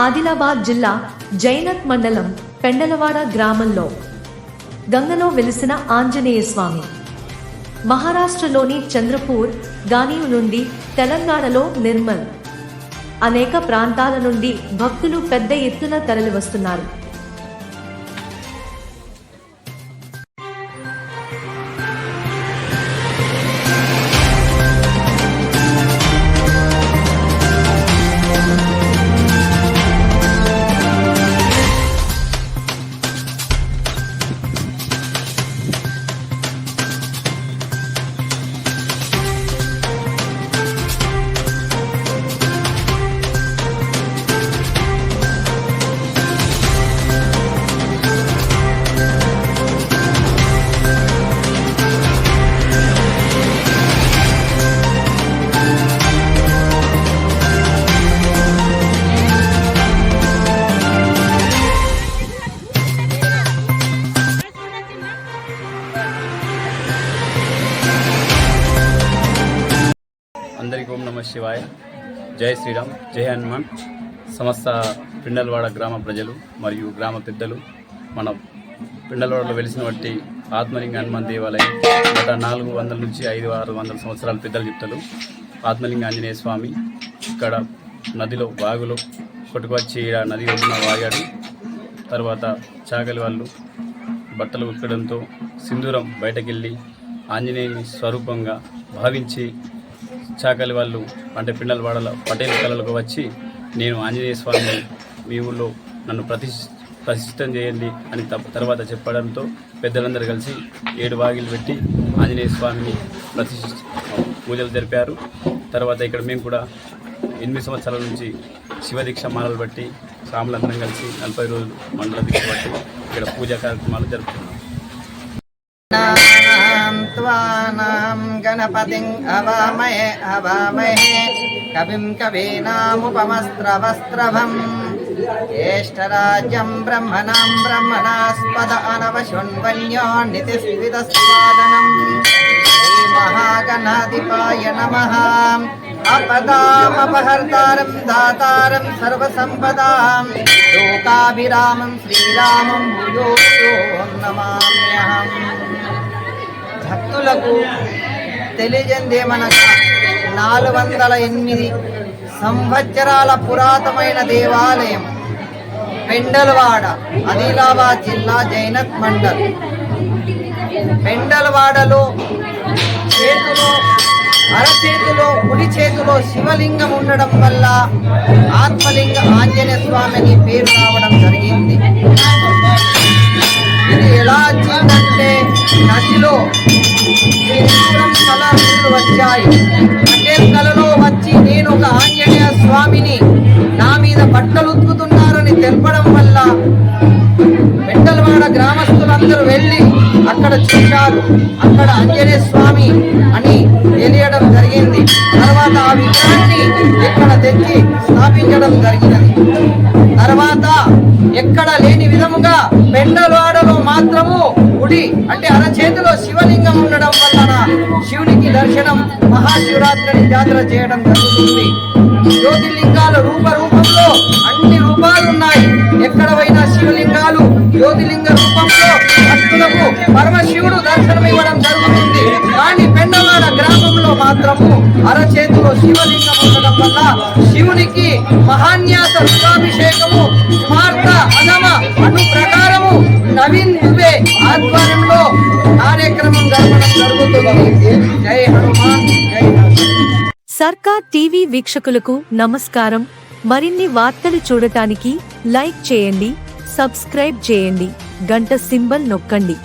ఆదిలాబాద్ జిల్లా జైనత్ మండలం పెండలవాడ గ్రామంలో గంగలో వెలిసిన ఆంజనేయ స్వామి. మహారాష్ట్రలోని చంద్రపూర్, గానివ్ నుండి తెలంగాణలో నిర్మల్ అనేక ప్రాంతాల నుండి భక్తులు పెద్ద ఎత్తున తరలివస్తున్నారు. అందరికీ ఓం నమః శివాయ. జై శ్రీరామ్, జై హనుమాన్. సమస్త పిండలవాడ గ్రామ ప్రజలు మరియు గ్రామ పెద్దలు, మన పిండలవాడలో వెలిసిన బట్టి ఆత్మలింగ హనుమాన్ దేవాలయం గత 400 నుంచి 500-600 సంవత్సరాల పెద్దలు చెప్తారు. ఆత్మలింగ ఆంజనేయ స్వామి ఇక్కడ నదిలో బాగులో కొట్టుకొచ్చి నది ఒడ్డున వాగాడు. తర్వాత చాకలి వాళ్ళు బట్టలు ఉతకడంతో సింధూరం బయటకెళ్ళి ఆంజనేయుని స్వరూపంగా భావించి చాకలి వాళ్ళు అంటే పిండలవాడల పటేల్ కళలకు వచ్చి, నేను ఆంజనేయ స్వామిని మీ ఊళ్ళో నన్ను ప్రతిష్ఠితం చేయండి అని తర్వాత చెప్పడంతో పెద్దలందరూ కలిసి 7 వాగిలు పెట్టి ఆంజనేయ స్వామిని పూజలు జరిపారు. తర్వాత ఇక్కడ మేము కూడా 8 సంవత్సరాల నుంచి శివదీక్ష మాలలు బట్టి స్వాములందరం కలిసి 40 రోజులు మండల దీక్ష బట్టి ఇక్కడ పూజా కార్యక్రమాలు జరుపుతున్నాం. గణపతిం అవామహే కవిం కవీనాముపమస్త్రవస్త్రభం జ్యేష్ఠరాజ్యం బ్రహ్మణాస్పద అనవశృణ్వన్యో నితిస్విదస్వాదనం శ్రీ మహాగణాధిపాయ నమః. అపదామపహర్తారం దాతారం సర్వసంపదాం లోకాభిరామం శ్రీరామం భూయో నమామ్యహం. భక్తులకు తెలియజేదేమనగా 408 సంవత్సరాల పురాతనమైన దేవాలయం పెండలవాడ, ఆదిలాబాద్ జిల్లా జైనత్ మండల్. పెండలవాడలో అరచేతిలో కుడి చేతిలో శివలింగం ఉండడం వల్ల ఆత్మలింగ ఆంజనేయ స్వామి అని పేరు రావడం జరిగింది. ఇది ఎలా వచ్చిందంటే నదిలో కళ నీళ్లు వచ్చాయి. పటేల్ కళలో వచ్చి నేను ఒక ఆంజనేయ స్వామిని నా మీద బట్టలు ఉతుకుతున్నారని తెలపడం వల్ల పెండలవాడ గ్రామస్తులందరూ వెళ్ళి అక్కడ చూశారు. అక్కడ ఆంజనేయ స్వామి అని తెలియడం జరిగింది. తర్వాత ఆ విగ్రహాన్ని ఇక్కడ తెచ్చి స్థాపించడం జరిగినది. తర్వాత ఎక్కడ లేని విధముగా పెండలవాడలో మాత్రము గుడి అంటే అరచేతిలో శివలింగం ఉండడం వలన శివునికి దర్శనం మహాశివరాత్రిని జాతర చేయడం జరుగుతుంది. జ్యోతిర్లింగాల రూపంలో అన్ని రూపాలు ఉన్నాయి. ఎక్కడ పోయినా శివలింగాలు జ్యోతిర్లింగ రూపంలో భక్తులకు పరమశివుడు దర్శనం ఇవ్వడం జరుగుతుంది. కానీ పెండలవాడ గ్రామంలో మాత్రము అరచేతిలో శివలింగం ఉండడం వల్ల శివునికి మహాన్యాస రుద్రాభిషేకము స్మార్త అగమ అను ప్రకారము నవీన్ దుబే ఆధ్వర్యంలో కార్యక్రమం జరగడం జరుగుతుంది. జై హనుమాన్, జై హనుమాన్. సర్కార్ టీవీ వీక్షకులకు నమస్కారం. మరిన్ని వార్తలు చూడటానికి లైక్ చేయండి, సబ్స్క్రైబ్ చేయండి, గంట సింబల్ నొక్కండి.